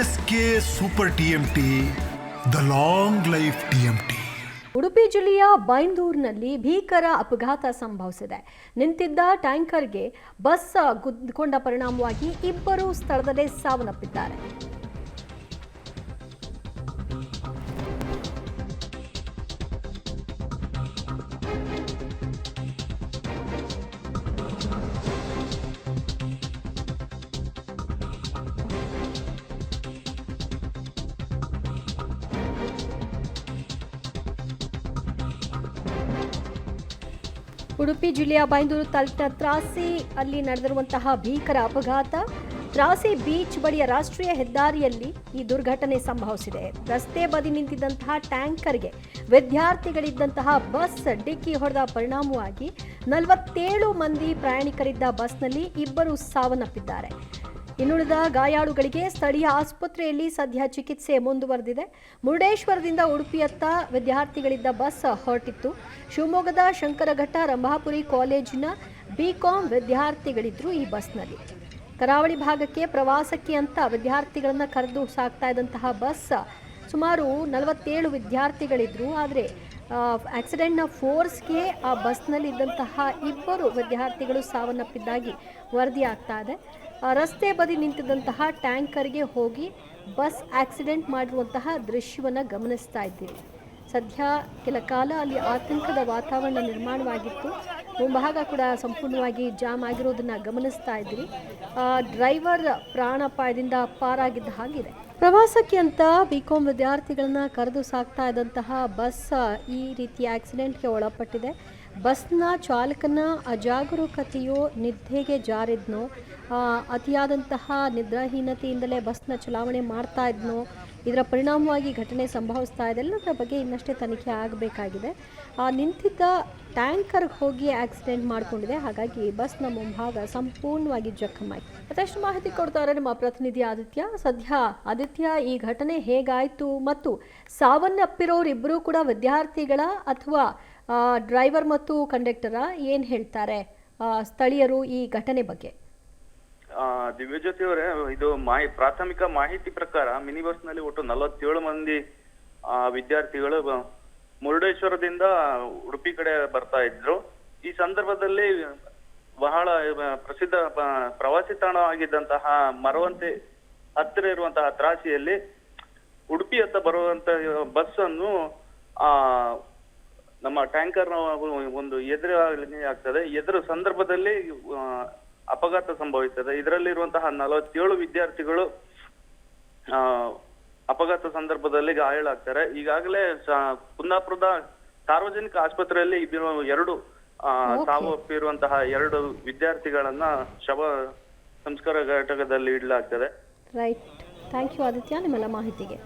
SK super TMT, the long life TMT. Udupi ಜಿಲ್ಲೆಯ ಬೈಂದೂರಿನಲ್ಲಿ ಭೀಕರ ಅಪಘಾತ ಸಂಭವಿಸಿದೆ. ನಿಂತಿದ್ದ ಟ್ಯಾಂಕರ್ಗೆ ಬಸ್ ಗುದ್ದಿಕೊಂಡ ಪರಿಣಾಮವಾಗಿ ಇಬ್ಬರು ಸ್ಥಳದಲ್ಲೇ ಸಾವನ್ನಪ್ಪಿದ್ದಾರೆ. ಉಡುಪಿ ಜಿಲ್ಲೆಯ ಬೈಂದೂರು ತಾಲೂಕಿನ ತ್ರಾಸಿ ಅಲ್ಲಿ ನಡೆದಿರುವಂತಹ ಭೀಕರ ಅಪಘಾತ. ತ್ರಾಸಿ ಬೀಚ್ ಬಳಿಯ ರಾಷ್ಟ್ರೀಯ ಹೆದ್ದಾರಿಯಲ್ಲಿ ಈ ದುರ್ಘಟನೆ ಸಂಭವಿಸಿದೆ. ರಸ್ತೆ ಬದಿ ನಿಂತಿದ್ದಂತಹ ಟ್ಯಾಂಕರ್ಗೆ ವಿದ್ಯಾರ್ಥಿಗಳಿದ್ದಂತಹ ಬಸ್ ಡಿಕ್ಕಿ ಹೊಡೆದ ಪರಿಣಾಮವಾಗಿ 47 ಮಂದಿ ಪ್ರಯಾಣಿಕರಿದ್ದ ಬಸ್ನಲ್ಲಿ ಇಬ್ಬರು ಸಾವನ್ನಪ್ಪಿದ್ದಾರೆ. ಇನ್ನುಳಿದ ಗಾಯಾಳುಗಳಿಗೆ ಸ್ಥಳೀಯ ಆಸ್ಪತ್ರೆಯಲ್ಲಿ ಸದ್ಯ ಚಿಕಿತ್ಸೆ ಮುಂದುವರೆದಿದೆ. ಮುರುಡೇಶ್ವರದಿಂದ ಉಡುಪಿಯತ್ತ ವಿದ್ಯಾರ್ಥಿಗಳಿದ್ದ ಬಸ್ ಹೊರಟಿತ್ತು. ಶಿವಮೊಗ್ಗದ ಶಂಕರಘಟ್ಟ ರಂಭಾಪುರಿ ಕಾಲೇಜಿನ ಬಿಕಾಂ ವಿದ್ಯಾರ್ಥಿಗಳಿದ್ರು ಈ ಬಸ್ನಲ್ಲಿ. ಕರಾವಳಿ ಭಾಗಕ್ಕೆ ಪ್ರವಾಸಕ್ಕೆ ಅಂತ ವಿದ್ಯಾರ್ಥಿಗಳನ್ನು ಕರೆದು ಸಾಗ್ತಾ ಇದ್ದಂತಹ ಬಸ್ ಸುಮಾರು 47 ವಿದ್ಯಾರ್ಥಿಗಳಿದ್ರು. ಆದರೆ ಆಕ್ಸಿಡೆಂಟ್ನ ಫೋರ್ಸ್ಗೆ ಆ ಬಸ್ನಲ್ಲಿ ಇದ್ದಂತಹ ಇಬ್ಬರು ವಿದ್ಯಾರ್ಥಿಗಳು ಸಾವನ್ನಪ್ಪಿದ್ದಾಗಿ ವರದಿ ಆಗ್ತಾ ಇದೆ. ರಸ್ತೆ ಬದಿ ನಿಂತಿದ್ದಂತಹ ಟ್ಯಾಂಕರ್ಗೆ ಹೋಗಿ ಬಸ್ ಆಕ್ಸಿಡೆಂಟ್ ಮಾಡಿರುವಂತಹ ದೃಶ್ಯವನ್ನು ಗಮನಿಸ್ತಾ ಇದ್ದೀರಿ. ಸದ್ಯ ಕೆಲ ಕಾಲ ಅಲ್ಲಿ ಆತಂಕದ ವಾತಾವರಣ ನಿರ್ಮಾಣವಾಗಿತ್ತು. ಮುಂಭಾಗ ಕೂಡ ಸಂಪೂರ್ಣವಾಗಿ ಜಾಮ್ ಆಗಿರೋದನ್ನು ಗಮನಿಸ್ತಾ ಇದ್ದೀರಿ. ಡ್ರೈವರ್ ಪ್ರಾಣಾಪಾಯದಿಂದ ಪಾರಾಗಿದ್ದ ಹಾಗಿದೆ. ಪ್ರವಾಸಕ್ಕೆ ಅಂತ ಬಿಕಾಂ ವಿದ್ಯಾರ್ಥಿಗಳನ್ನ ಕರೆದು ಸಾಗ್ತಾ ಇದ್ದಂತಹ ಬಸ್ ಈ ರೀತಿ ಆಕ್ಸಿಡೆಂಟ್ಗೆ ಒಳಪಟ್ಟಿದೆ. ಬಸ್ನ ಚಾಲಕನ ಅಜಾಗರೂಕತೆಯೋ ನಿದ್ದೆಗೆ ಜಾರಿದ್ನೋ ಅತಿಯಾದಂತಹ ನಿದ್ರಾಹೀನತೆಯಿಂದಲೇ ಬಸ್ನ ಚಲಾವಣೆ ಮಾಡ್ತಾ ಇದ್ನೋ ಇದರ ಪರಿಣಾಮವಾಗಿ ಘಟನೆ ಸಂಭವಿಸ್ತಾ ಇದೆ. ಎಲ್ಲದರ ಬಗ್ಗೆ ಇನ್ನಷ್ಟೇ ತನಿಖೆ ಆಗಬೇಕಾಗಿದೆ. ನಿಂತಿದ್ದ ಟ್ಯಾಂಕರ್ಗೆ ಹೋಗಿ ಆಕ್ಸಿಡೆಂಟ್ ಮಾಡಿಕೊಂಡಿದೆ. ಹಾಗಾಗಿ ಬಸ್ನ ಮುಂಭಾಗ ಸಂಪೂರ್ಣವಾಗಿ ಜಖಮಾಯಿತು. ಮತ್ತಷ್ಟು ಮಾಹಿತಿ ಕೊಡ್ತಾರೆ ನಮ್ಮ ಪ್ರತಿನಿಧಿ ಆದಿತ್ಯ. ಸದ್ಯ ಆದಿತ್ಯ, ಈ ಘಟನೆ ಹೇಗಾಯಿತು ಮತ್ತು ಸಾವನ್ನಪ್ಪಿರೋರಿಬ್ಬರು ಕೂಡ ವಿದ್ಯಾರ್ಥಿಗಳ ಅಥವಾ ಡ್ರೈವರ್ ಮತ್ತು ಕಂಡಕ್ಟರ, ಏನು ಹೇಳ್ತಾರೆ ಸ್ಥಳೀಯರು ಈ ಘಟನೆ ಬಗ್ಗೆ? ದಿವ್ಯಜ್ಯೋತಿ ಅವರೇ, ಇದು ಪ್ರಾಥಮಿಕ ಮಾಹಿತಿ ಪ್ರಕಾರ ಮಿನಿ ಬಸ್ ನಲ್ಲಿ ಒಟ್ಟು 47 ಮಂದಿ ವಿದ್ಯಾರ್ಥಿಗಳು ಮುರುಡೇಶ್ವರದಿಂದ ಉಡುಪಿ ಕಡೆ ಬರ್ತಾ ಇದ್ರು. ಈ ಸಂದರ್ಭದಲ್ಲಿ ಬಹಳ ಪ್ರಸಿದ್ಧ ಪ್ರವಾಸಿ ತಾಣ ಆಗಿದ್ದಂತಹ ಮರವಂತೆ ಹತ್ತಿರ ಇರುವಂತಹ ತ್ರಾಸಿಯಲ್ಲಿ ಉಡುಪಿಯತ್ತ ಬರುವಂತ ಬಸ್ ಅನ್ನು ನಮ್ಮ ಟ್ಯಾಂಕರ್ ಒಂದು ಎದುರು ಆಗ್ತದೆ. ಎದುರು ಸಂದರ್ಭದಲ್ಲಿ ಅಪಘಾತ ಸಂಭವಿಸುತ್ತದೆ. ಇದರಲ್ಲಿರುವಂತಹ 47 ವಿದ್ಯಾರ್ಥಿಗಳು ಅಪಘಾತ ಸಂದರ್ಭದಲ್ಲಿ ಗಾಯಾಳಾಗ್ತಾರೆ. ಈಗಾಗಲೇ ಕುಂದಾಪುರದ ಸಾರ್ವಜನಿಕ ಆಸ್ಪತ್ರೆಯಲ್ಲಿ ಎರಡು ಸಾವನ್ನಪ್ಪಿರುವಂತಹ 2 ವಿದ್ಯಾರ್ಥಿಗಳನ್ನ ಶವ ಸಂಸ್ಕಾರ ಘಟಕದಲ್ಲಿ ಇಡಲಾಗ್ತದೆ. ರೈಟ್, ಥ್ಯಾಂಕ್ ಯು ಆದಿತ್ಯ ನಿಮ್ಮೆಲ್ಲ ಮಾಹಿತಿಗೆ.